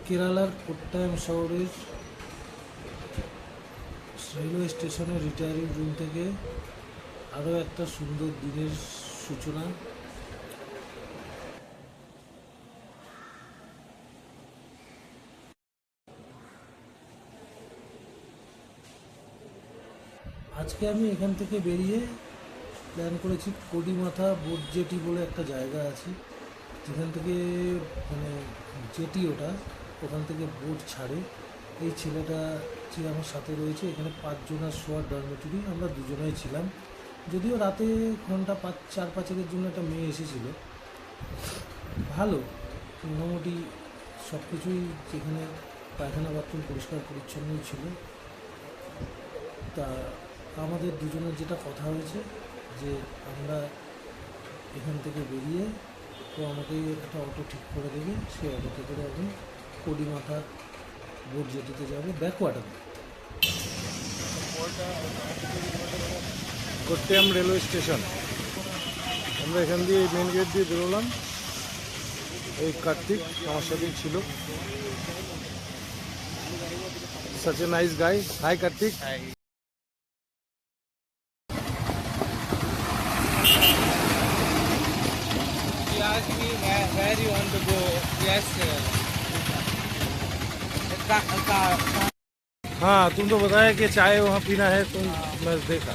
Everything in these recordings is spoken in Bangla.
কেরালার কোট্টায়াম শহরের রেলওয়ে স্টেশনের রিটায়ারিং রুম থেকে আরও একটা সুন্দর দিনের সূচনা। আজকে আমি এখান থেকে বেরিয়ে প্ল্যান করেছি কডিমাথা বোট জেটি বলে একটা জায়গা আছে, যেখান থেকে মানে জেটি ওটা, ওখান থেকে বোট ছাড়ে। এই ছেলেটা যে আমার সাথে রয়েছে, এখানে 5 জনের শোয়ার ডরমেটরি, আমরা দুজনেই ছিলাম। যদিও রাতে ঘন্টা 4-5-এর জন্য একটা মেয়ে এসেছিলো। ভালো, মোটামুটি সব কিছুই, যেখানে পায়খানা বাথরুম পরিষ্কার পরিচ্ছন্নই ছিল। তা আমাদের দুজনের যেটা কথা হয়েছে যে আমরা এখান থেকে বেরিয়ে ও আমাকে একটা অটো ঠিক করে দেবে, সেই অটোতে করে আমি কডিমাথা বোট জেটিতে যাবো, ব্যাকওয়াটার। Kottayam railway station. আমরা এখান দিয়ে মেন গেট দিয়ে বেরোলাম। এই কার্তিক আমার সাথেই ছিল, such a nice guy. Hi Kartik. Hi. He asked me where you want to go. Yes. हाँ, तुम तो बताया कि चाय वहाँ पीना है, तुम मैं देखा।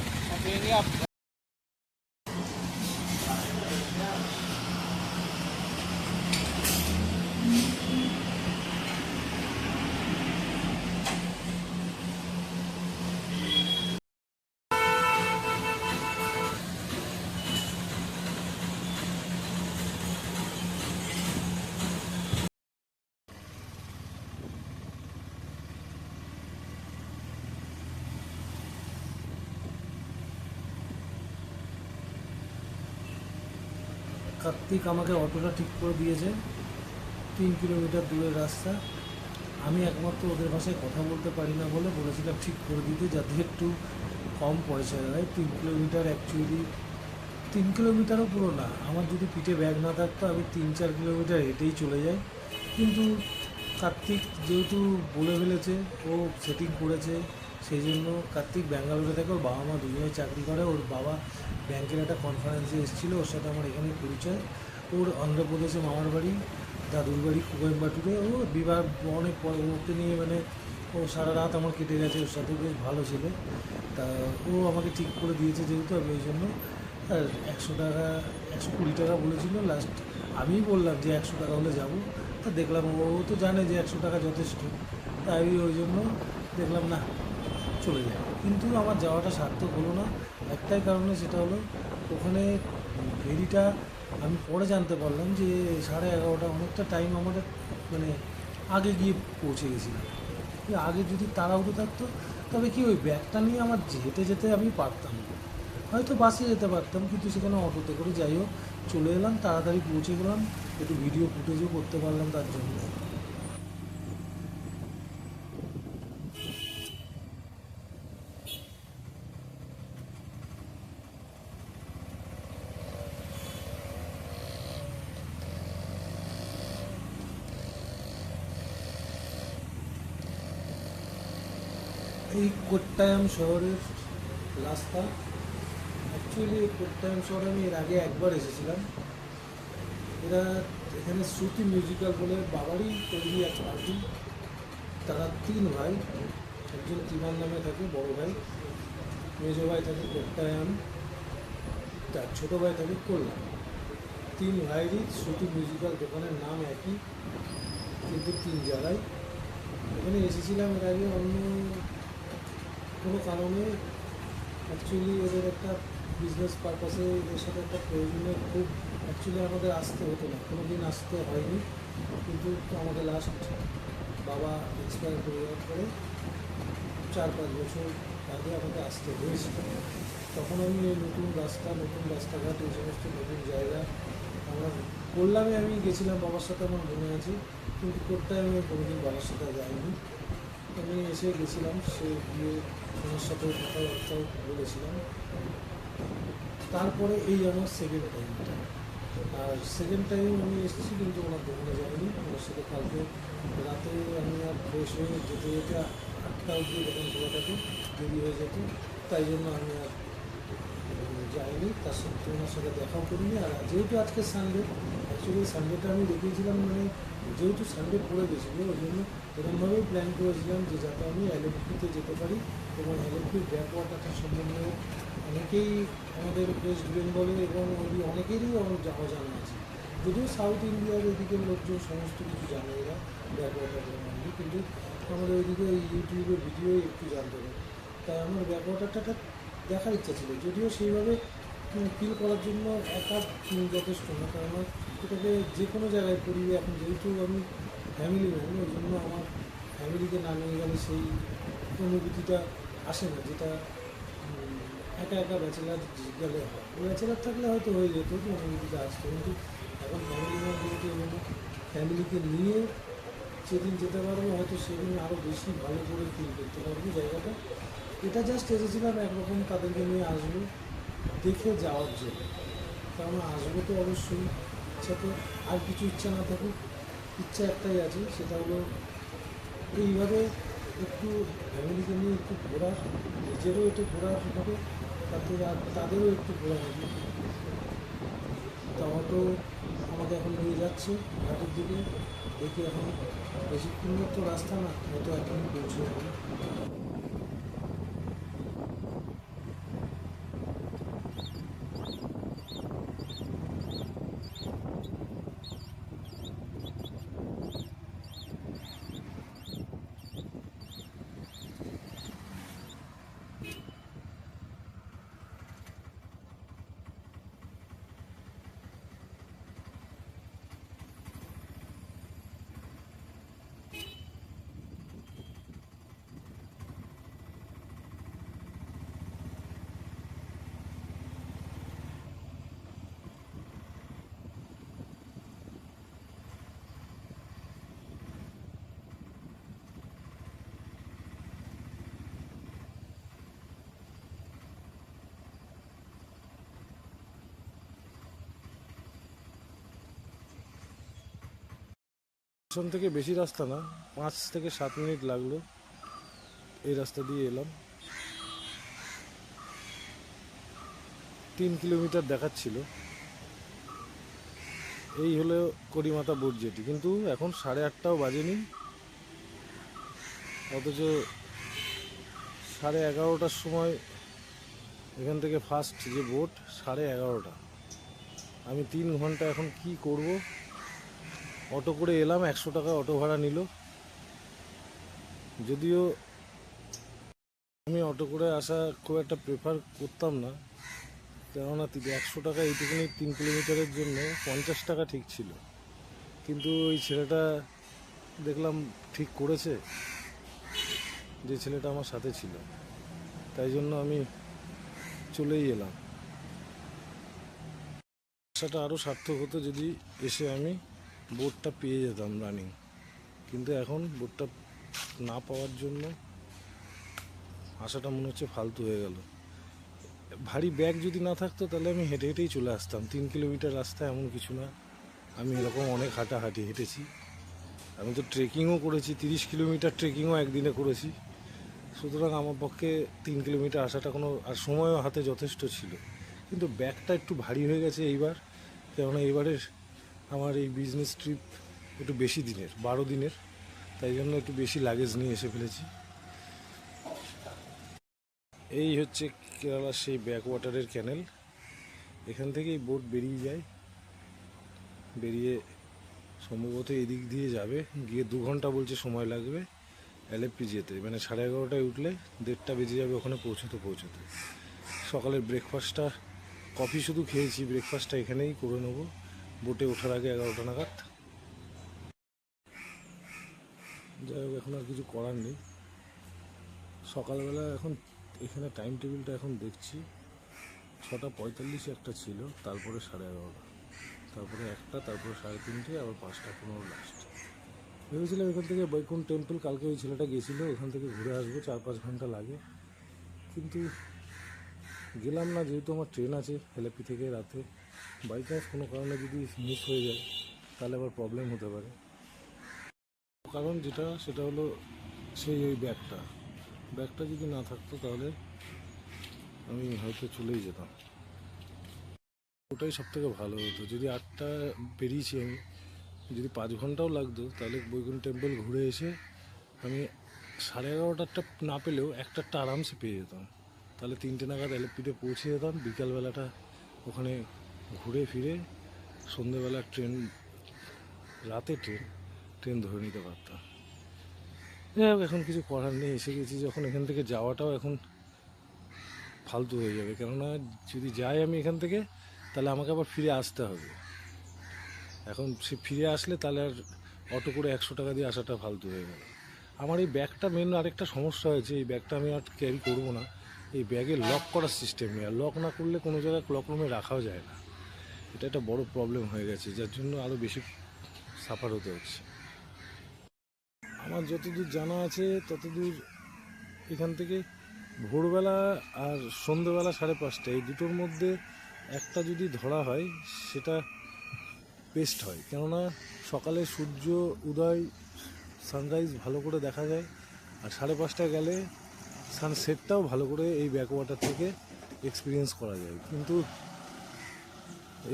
কার্তিক আমাকে অটোটা ঠিক করে দিয়েছে, 3 কিলোমিটার দূরের রাস্তা। আমি একমাত্র ওদের ভাষায় কথা বলতে পারি না বলে বলেছিলাম ঠিক করে দিতে, যাতে একটু কম পয়সায় হয়। 3 কিলোমিটার অ্যাকচুয়ালি 3 কিলোমিটারও পুরো না, আমার যদি পিঠে ব্যাগ না থাকতো আমি 3-4 কিলোমিটার হেঁটেই চলে যাই। কিন্তু কার্তিক যেহেতু বলে ফেলেছে, ও সেটিং করেছে, সেই জন্য কার্তিক ব্যাঙ্গালোরে থাকে, ওর বাবা মা দুজনে চাকরি করে। ওর বাবা ব্যাংকের একটা কনফারেন্সে এসেছিলো, ওর সাথে আমার এখানে পরিচয়। ওর অন্ধ্রপ্রদেশে মামার বাড়ি, দাদুর বাড়ি কোয়েম্বাটুরে। ও বিবাহ অনেক পর ওকে নিয়ে মানে ও সারা রাত আমার কেটে গেছে ওর সাথে, বেশ ভালো ছিল। তা ও আমাকে ঠিক করে দিয়েছে যেহেতু, আমি ওই জন্য। আর 100 টাকা 120 টাকা বলেছিল লাস্ট, আমিই বললাম যে 100 টাকা হলে যাবো। তা দেখলাম ও তো জানে যে 100 টাকা যথেষ্ট, তাই ওই জন্য দেখলাম না চলে যায়। কিন্তু আমার যাওয়াটা সার্থক হলো না, একটাই কারণে, সেটা হলো ওখানে ফেরিটা আমি পরে জানতে পারলাম যে 11:30, অনেকটা টাইম আমাদের মানে আগে গিয়ে পৌঁছে গেছিলাম। আগে যদি তাড়াহুড়ো থাকতো তবে কি ওই ব্যাগটা নিয়ে আমার হেঁটে যেতে আমি পারতাম, হয়তো বাসে যেতে পারতাম, কিন্তু সেখানে অটোতে করে যাই হোক চলে এলাম, তাড়াতাড়ি পৌঁছে গেলাম, একটু ভিডিও ফুটেজও করতে পারলাম তার জন্য। এই কোট্টায়াম শহরের রাস্তা, অ্যাকচুয়ালি এই কোট্টায়াম শহরে আমি এর আগে একবার এসেছিলাম। এরা এখানে শ্রুতি মিউজিক্যাল বলে বাবারই তৈরি এক পার্টি, তারা 3 ভাই, একজন তিমান নামে থাকে বড় ভাই, মেজো ভাই থাকে কোট্টায়াম, তার ছোটো ভাই থাকে কল্যাণ। 3 ভাইয়েরই শ্রুতি মিউজিক্যাল দোকানের নাম একই, কিন্তু 3 জায়গায়। এখানে এসেছিলাম এর আগে অন্য কোনো কারণে, অ্যাকচুয়ালি ওদের একটা বিজনেস পারপাসে এদের সাথে একটা প্রয়োজনে খুব অ্যাকচুয়ালি আমাদের আসতে হতো না, কোনো দিন আসতে হয়নি। কিন্তু আমাদের লাস্ট বাবা এক্সপায়ার করে যাওয়ার পরে 4-5 বছর আগে আমাকে আসতে হয়েছিল। তখন আমি এই নতুন রাস্তাঘাট, এই সমস্ত নতুন জায়গা আমার কল্যাণে আমি গেছিলাম বাবার সাথে, আমার মনে আছে, কিন্তু কোট্টায়ামে আমি কোনোদিন বাবার সাথে যাইনি। আমি এসে গেছিলাম, সে গিয়ে ওনার সাথে কথাবার্তাও বলেছিলাম। তারপরে এই আমার সেকেন্ড টাইমটা, আর সেকেন্ড টাইম আমি এসেছি কিন্তু ওনার দোকানে যাইনি, ওনার সাথে কালকে রাতে আমি আর ফ্রেশ হয়ে যেতে যেতে 8টা অবধি এরকম ঘোরাটাকে দেরি হয়ে যেত, তাই জন্য আমি আর যাইনি, তার সাথে তোমার সাথে দেখাও করিনি। আর যেহেতু আজকে সানডে, অ্যাকচুয়ালি সানডেটা আমি দেখিয়েছিলাম, মানে যেহেতু সানডে পড়ে গেছিলো ওই জন্য এরকমভাবেই প্ল্যান করেছিলাম যে যাতে আমি এলএফপিতে যেতে পারি এবং এলএফপির ব্যাক ওয়াটারটা সম্বন্ধে অনেকেই আমাদের ওয়েস্ট বেঙ্গলে এবং ওই অনেকেরই অজানা আছে। যদিও সাউথ ইন্ডিয়ার এদিকের লোকজন সমস্ত কিছু জানে এরা ব্যাক ওয়াটার সম্বন্ধে, কিন্তু আমাদের ওইদিকে এই ইউটিউবের ভিডিও একটু জানতে পারে। তাই আমার ব্যাক ওয়াটারটা দেখার ইচ্ছা ছিল, যদিও সেইভাবে ফিল করার জন্য একা যথেষ্ট না, কারণ এটাকে যে কোনো জায়গায় পরিবে। এখন যেহেতু আমি ফ্যামিলি ম্যান, ওই জন্য আমার ফ্যামিলিকে না নিয়ে গেলে সেই অনুভূতিটা আসে না, যেটা একা একা ব্যাচেলার গেলে হয়। ব্যাচেলার থাকলে হয়তো হয়ে যেত যে অনুভূতিটা আসতো, কিন্তু এখন ফ্যামিলি ম্যান যেহেতু এই জন্য ফ্যামিলিকে নিয়ে যেদিন যেতে পারবো হয়তো সেদিন আরও বেশি ভালো করে ফিল করতে পারবো জায়গাটা। এটা জাস্ট এসেছিলাম একরকম তাদেরকে নিয়ে আসবো, দেখে যাওয়ার জন্য। কারণ আসবো তো অবশ্যই, ইচ্ছা তো আর কিছু ইচ্ছা না থাকুক, ইচ্ছা একটাই আছে, সেটা হলো এইভাবে একটু ফ্যামিলিকে নিয়ে একটু ঘোরার, নিজেরও একটু ঘোরার হবে, তাতে আর তাদেরও একটু ঘোরা হবে। তা অটো আমাকে এখন নিয়ে যাচ্ছে ঘাটের দিকে, দেখি এখন বেশিক্ষণ তো রাস্তা না, হয়তো এখন পৌঁছে যাবে। স্টেশন থেকে বেশি রাস্তা না, 5 থেকে 7 মিনিট লাগলো এই রাস্তা দিয়ে এলাম। 3 কিলোমিটার দেখাচ্ছিল। এই হলো করিমাতা বোট জেটি, কিন্তু এখন 8:30টাও বাজেনি, অথচ 11:30টার সময় এখান থেকে ফার্স্ট যে বোট 11:30। আমি 3 ঘন্টা এখন কি করব। অটো করে এলাম, 100 টাকা অটো ভাড়া নিল। যদিও আমি অটো করে আসা খুব একটা প্রেফার করতাম না, কেননা 100 টাকা এইটুকুনি 3 কিলোমিটারের জন্য 50 টাকা ঠিক ছিল, কিন্তু ওই ছেলেটা দেখলাম ঠিক করেছে, যে ছেলেটা আমার সাথে ছিল, তাই জন্য আমি চলেই এলাম। আসাটা আরও সার্থক হতো যদি এসে আমি বোটটা পেয়ে যেতাম রানিং, কিন্তু এখন বোটটা না পাওয়ার জন্য আসাটা মনে হচ্ছে ফালতু হয়ে গেল। ভারী ব্যাগ যদি না থাকতো তাহলে আমি হেঁটে হেঁটেই চলে আসতাম। 3 কিলোমিটার রাস্তা এমন কিছু না, আমি এরকম অনেক হাঁটাহাঁটি হেঁটেছি। আমি তো ট্রেকিংও করেছি, 30 কিলোমিটার ট্রেকিংও একদিনে করেছি। সুতরাং আমার পক্ষে 3 কিলোমিটার আসাটা কোনো, আর সময়ও হাতে যথেষ্ট ছিল। কিন্তু ব্যাগটা একটু ভারী হয়ে গেছে এইবার, কেননা এইবারের আমার এই বিজনেস ট্রিপ একটু বেশি দিনের, 12 দিনের, তাই জন্য একটু বেশি লাগেজ নিয়ে এসে ফেলেছি। এই হচ্ছে কেরালার সেই ব্যাক ওয়াটারের ক্যানেল। এখান থেকেই বোট বেরিয়ে যায়, বেরিয়ে সম্ভবত এদিক দিয়ে যাবে, গিয়ে 2 ঘন্টা বলছে সময় লাগবে এলএফপি যেতে, মানে 11:30টায় উঠলে 1:30টা বেজে যাবে ওখানে পৌঁছতে। সকালের ব্রেকফাস্টটা, কফি শুধু খেয়েছি, ব্রেকফাস্টটা এখানেই করে নেবো বোটে ওঠার আগে 11টা নাগাদ। যাই হোক, এখন আর কিছু করার নেই। সকালবেলা এখন এখানে টাইম টেবিলটা এখন দেখছি, 6:45 একটা ছিল, তারপরে 11:30, তারপরে 1টা, তারপরে 3:30, আবার 5:15 লাস্ট। ভেবেছিলাম এখান থেকে বৈকুণ্ঠ টেম্পল, কালকে ওই ছেলেটা গেছিলো, ওখান থেকে ঘুরে আসবো, 4-5 ঘন্টা লাগে, কিন্তু গেলাম না, যেহেতু আমার ট্রেন আছে এলএপি থেকে রাতে। বাই চান্স কোনো কারণে যদি মিস হয়ে যায় তাহলে আবার প্রবলেম হতে পারে। কারণ যেটা সেটা হলো সেই ওই ব্যাগটা যদি না থাকতো তাহলে আমি হয়তো চলেই যেতাম। ওটাই সব থেকে ভালো হতো, যদি 8টা বেরিয়েছি আমি, যদি 5 ঘন্টাও লাগতো তাহলে বৈকুণ্ঠ টেম্পল ঘুরে এসে আমি 11:30টা না পেলেও 1টা আরামসে পেয়ে যেতাম। তাহলে 3টে নাগাদ এলএপিতে পৌঁছে যেতাম, বিকালবেলাটা ওখানে ঘুরে ফিরে সন্ধেবেলা রাতে ট্রেন ধরে নিতে পারতাম। যাই হোক, এখন কিছু করার নেই, এসে গেছি যখন, এখান থেকে যাওয়াটাও এখন ফালতু হয়ে যাবে। কেননা যদি যাই আমি এখান থেকে, তাহলে আমাকে আবার ফিরে আসতে হবে। এখন সে ফিরে আসলে তাহলে আর অটো করে 100 টাকা দিয়ে আসাটা ফালতু হয়ে গেল। আমার এই ব্যাগটা মেন আরেকটা সমস্যা হয়েছে, এই ব্যাগটা আমি আর ক্যারি করবো না। এই ব্যাগে লক করার সিস্টেম নেই, আর লক না করলে কোনো জায়গায় ক্লক রুমে রাখাও যায় না। এটা একটা বড় প্রবলেম হয়ে গেছে, যার জন্য আরও বেশি সাফার হতে হচ্ছে। আমার যতদূর জানা আছে ততদূর এখান থেকে ভোরবেলা আর সন্ধ্যেবেলা 5:30 এই দুটোর মধ্যে একটা যদি ধরা হয় সেটা বেস্ট হয়। কেননা সকালে সূর্য উদয়, সানরাইজ ভালো করে দেখা যায়, আর 5:30টায় গেলে সানসেটটাও ভালো করে এই ব্যাকওয়াটার থেকে এক্সপিরিয়েন্স করা যায়। কিন্তু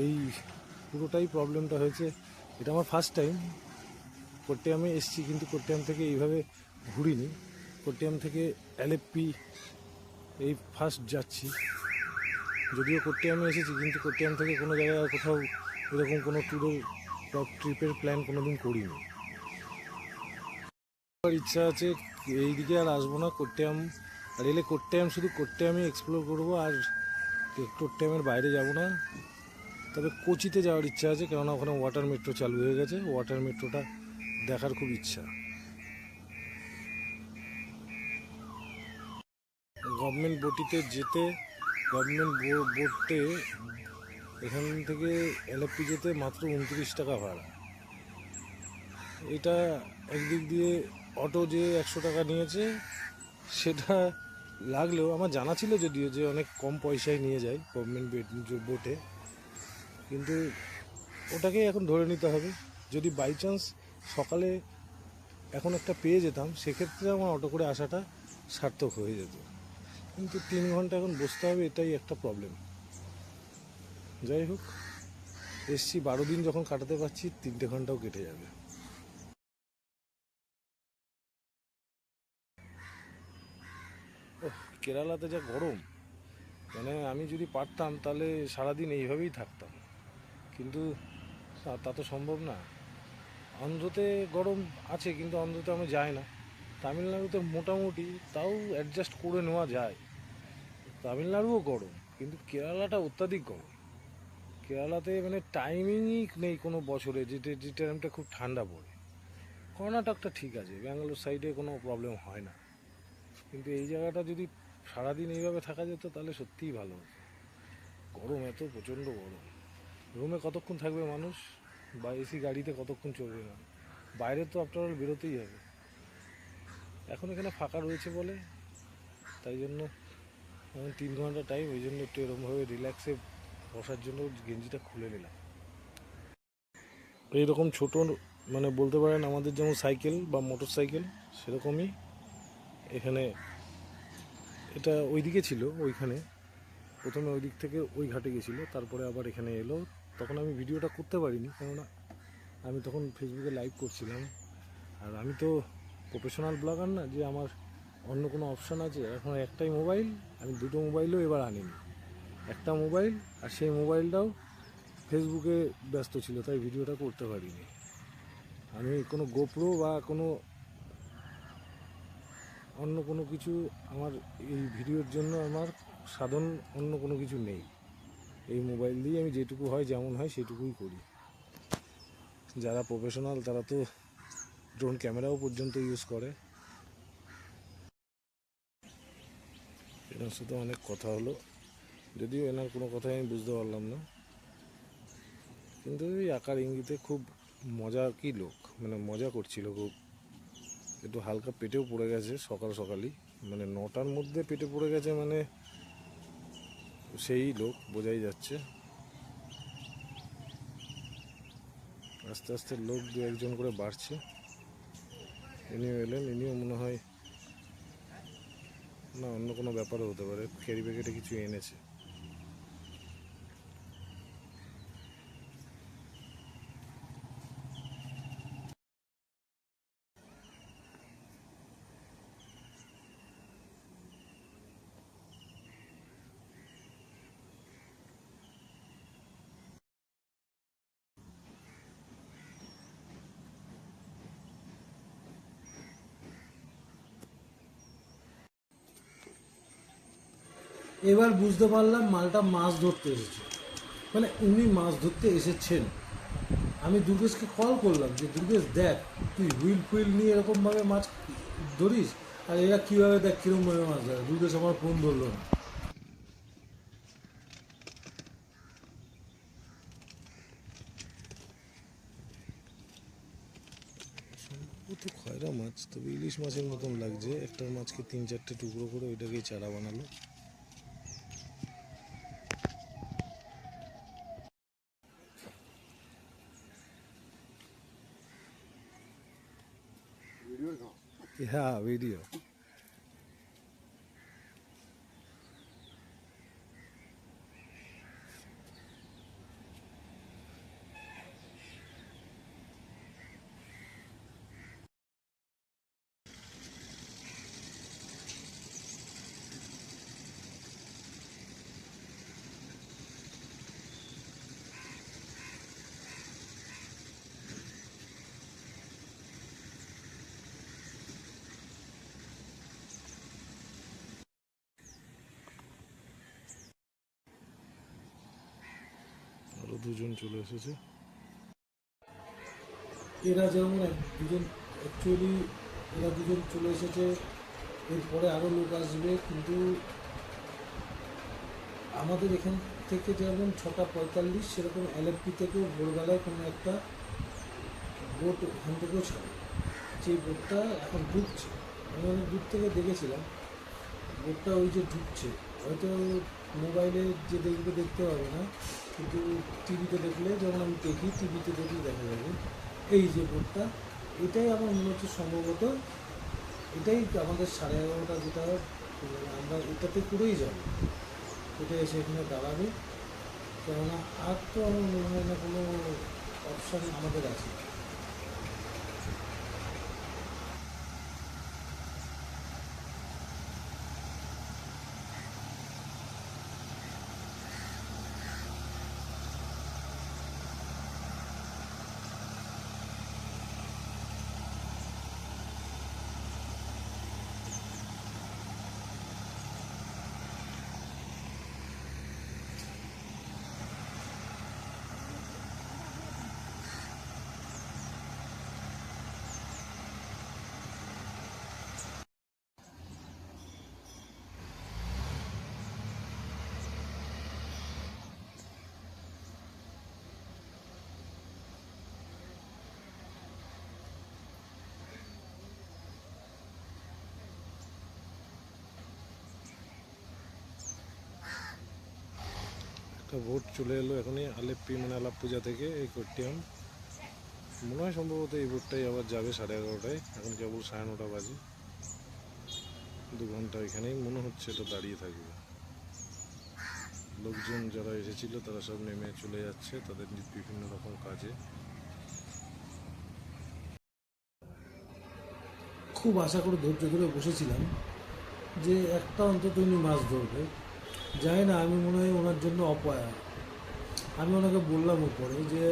এই পুরোটাই প্রবলেমটা হয়েছে, এটা আমার ফার্স্ট টাইম কোট্টায়ামে এসেছি, কিন্তু কোট্টায়াম থেকে এইভাবে ঘুরিনি। কোট্টায়াম থেকে এলেপ্পি এই ফার্স্ট যাচ্ছি। যদিও কোট্টায়ামে এসেছি, কিন্তু কোট্টায়াম থেকে কোনো জায়গায় আর কোথাও এরকম কোনো ট্রিপের প্ল্যান কোনো দিন করিনি। আমার ইচ্ছা আছে এই দিকে আর আসবো না, কোট্টায়াম আর এলে কোট্টায়াম শুধু কোট্টায়ামই এক্সপ্লোর করবো, আর কোট্টায়ামের বাইরে যাব না। তবে কোচিতে যাওয়ার ইচ্ছা আছে, কেননা ওখানে ওয়াটার মেট্রো চালু হয়ে গেছে, ওয়াটার মেট্রোটা দেখার খুব ইচ্ছা। গভর্নমেন্ট বোটিতে যেতে, গভর্নমেন্ট বোটে এখান থেকে এলএপি যেতে মাত্র 29 টাকা ভাড়া। এটা একদিক দিয়ে অটো যে 100 টাকা নিয়েছে সেটা লাগলেও আমার জানা ছিল যদিও যে অনেক কম পয়সায় নিয়ে যায় গভর্নমেন্ট বোটে, কিন্তু ওটাকেই এখন ধরে নিতে হবে। যদি বাই চান্স সকালে এখন একটা পেয়ে যেতাম, সেক্ষেত্রে আমার অটো করে আসাটা সার্থক হয়ে যেত, কিন্তু 3 ঘন্টা এখন বসতে হবে, এটাই একটা প্রবলেম। যাই হোক, এসছি 12 দিন যখন কাটাতে পারছি, 3টে ঘন্টাও কেটে যাবে। কেরালাতে যা গরম, মানে আমি যদি পারতাম তাহলে সারাদিন এইভাবেই থাকতাম, কিন্তু তা তো সম্ভব না। অন্ধ্রতে গরম আছে, কিন্তু অন্ধ্রতে আমি যাই না। তামিলনাড়ুতে মোটামুটি তাও অ্যাডজাস্ট করে নেওয়া যায়, তামিলনাড়ুও গরম, কিন্তু কেরালাটা অত্যাধিক গরম। কেরালাতে মানে টাইমিংই নেই কোনো বছরে যে টাইমটা খুব ঠান্ডা পড়ে। কর্ণাটকটা ঠিক আছে, ব্যাঙ্গালোর সাইডে কোনো প্রবলেম হয় না, কিন্তু এই জায়গাটা যদি সারাদিন এইভাবে থাকা যেত তাহলে সত্যিই ভালো হতো। গরম, এত প্রচণ্ড গরম, রুমে কতক্ষণ থাকবে মানুষ, বা এসি গাড়িতে কতক্ষণ চলবে না, বাইরে তো আফটার অল বেরোতেই হবে। এখন এখানে ফাঁকা রয়েছে বলে, তাই জন্য 3 ঘন্টা টাইম, ওই জন্য একটু এরকমভাবে রিল্যাক্সে বসার জন্য গেঞ্জিটা খুলে নিলাম। এইরকম ছোট, মানে বলতে পারেন আমাদের যেমন সাইকেল বা মোটর সাইকেল, সেরকমই এখানে। এটা ওইদিকে ছিল, ওইখানে প্রথমে ওই দিক থেকে ওই ঘাটে গেছিলো, তারপরে আবার এখানে এলো। তখন আমি ভিডিওটা করতে পারিনি, কেননা আমি তখন ফেসবুকে লাইভ করছিলাম, আর আমি তো প্রফেশনাল ব্লগার না যে আমার অন্য কোনো অপশান আছে। এখন একটাই মোবাইল, আমি 2টো মোবাইলও এবার আনিনি, একটা মোবাইল, আর সেই মোবাইলটাও ফেসবুকে ব্যস্ত ছিল, তাই ভিডিওটা করতে পারিনি। আমি কোনো গোপ্রো বা কোনো অন্য কোনো কিছু, আমার এই ভিডিওর জন্য আমার সাধন অন্য কোনো কিছু নেই। এই মোবাইল দিয়ে আমি যেটুকু হয় যেমন হয় সেটুকুই করি। যারা প্রফেশনাল তারা তো ড্রোন ক্যামেরাও পর্যন্ত ইউজ করে। এনার সাথে অনেক কথা হলো, যদিও এনার কোনো কথাই আমি বুঝতে পারলাম না, কিন্তু ওই আকার ইঙ্গিতে খুব মজা কি লোক, মানে মজা করছিল খুব। একটু হালকা পেটেও পড়ে গেছে সকালই, মানে 9টার মধ্যে পেটে পড়ে গেছে, মানে সেই লোক বোঝাই যাচ্ছে। আস্তে আস্তে লোক 2-1 জন করে বাড়ছে। ইনিও এলেন, ইনিও মনে হয় না অন্য কোনো ব্যাপারও হতে পারে, ক্যারি প্যাকেটে কিছু এনেছে। এবার বুঝতে পারলাম মালটা মাছ ধরতে এসেছে, মানে উনি মাছ ধরতে এসেছেন। আমি দুর্গেশকে কল করলাম যে দুর্গেশ দেখ, তুই হুইল ফুইল নিয়ে এরকমভাবে মাছ ধরিস, আর এরা কীভাবে দেখ কীরকমভাবে মাছ ধরে। দুর্গেশ আমার ফোন ধরলো না। ও তো খয়রা মাছ, তবে ইলিশ মাছের মতন লাগছে। একটা মাছকে 3-4টে টুকরো করে ওইটাকেই চারা বানালো। হ্যাঁ, ভিডিও। আরো দুজন চলে এসেছে। এরা যেমন দুজন, অ্যাকচুয়ালি এরা দুজন চলে এসেছে, এরপরে আরও লোক আসবে। কিন্তু আমাদের এখান থেকে যেমন 6:45, সেরকম এলএফপি থেকেও ভোরবেলায় কোনো একটা বোট ওখান থেকেও ছাড়ে। যে বোটটা এখন ঢুকছে, আমি অনেক দূর থেকে দেখেছিলাম বোটটা, ওই যে ঢুকছে। হয়তো মোবাইলে যে দেখবে দেখতে পাবে না, কিন্তু টিভিতে দেখলে, যেমন আমি দেখি টিভিতে দেখলে দেখা যাবে। এই যে বোটটা, এটাই আমার মনে হচ্ছে সম্ভবত এটাই আমাদের 11:30 যেটা, আমরা এটাতে করেই যাব। এটা এসে এখানে দাঁড়াবে, কেননা আর তো আমার মনে হয় না কোনো অপশান আমাদের আছে। একটা বোট চলে এলো এখনই আলেপ্পি, মানে আলাপ্পুজা থেকে, এই কোট্টিয়াম। মনে হয় সম্ভবত এই বোটটাই আবার যাবে 11:30টায়। এখন কেবল 9:30 বাজে। 2 ঘন্টা এখানেই মনে হচ্ছে এটা দাঁড়িয়ে থাকবে। লোকজন যারা এসেছিল তারা সব নেমে চলে যাচ্ছে তাদের বিভিন্ন রকম কাজে। খুব আশা করে ধৈর্য ধরে বসেছিলাম যে একটা অন্তত উনি মাছ ধরবে। জানি না, আমি মনে হয় ওনার জন্য অপয়া। আমি ওনাকে বললাম উপরে যে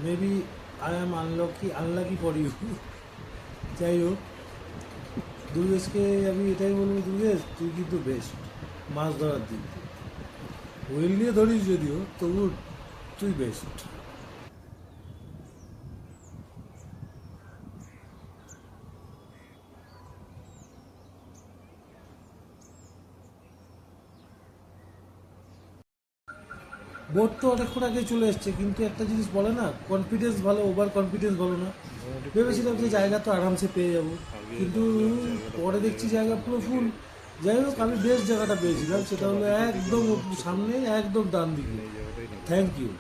maybe I am unlucky for you. যাই হোক, দুর্গেশকে আমি এটাই বলবো, দুর্গেশ তুই কিন্তু বেস্ট মাছ ধরার দিক দিয়ে। হুইল নিয়ে ধরিস যদিও, তবু তুই বেস্ট। বোট তো অনেকক্ষণ আগে চলে এসছে, কিন্তু একটা জিনিস বলে না, কনফিডেন্স ভালো, ওভার কনফিডেন্স ভালো না। ভেবেছিলাম যে জায়গা তো আরামসে পেয়ে যাব, কিন্তু পরে দেখছি জায়গা পুরো ফুল। যাই হোক, আমি বেস্ট জায়গাটা পেয়েছিলাম, সেটা হলো একদম সামনে, একদম ডান দিকে। Thank you.